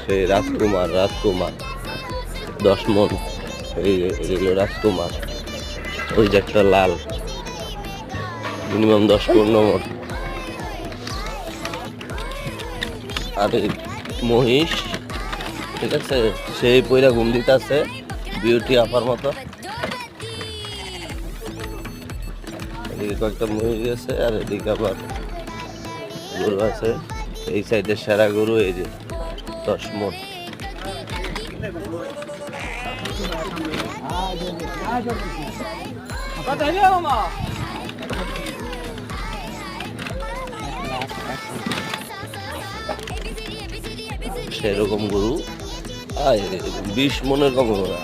সেই রাজকুমার 10 মণ, এগুলো রাজকুমার। ওই যে একটা লাল, মিনিমাম 10-15 মণ। আর এই মহিষ, ঠিক আছে, সেই পয়রা ঘুম দিতে আছে বিউটি আপার মতো। এদিকে কয়েকটা মহিষ আছে, আর এদিকে আবার গরু আছে। এই সাইডের সেরা গরু এই যে 10 মণ। সেরকম গরু 20 মণের কম গরু।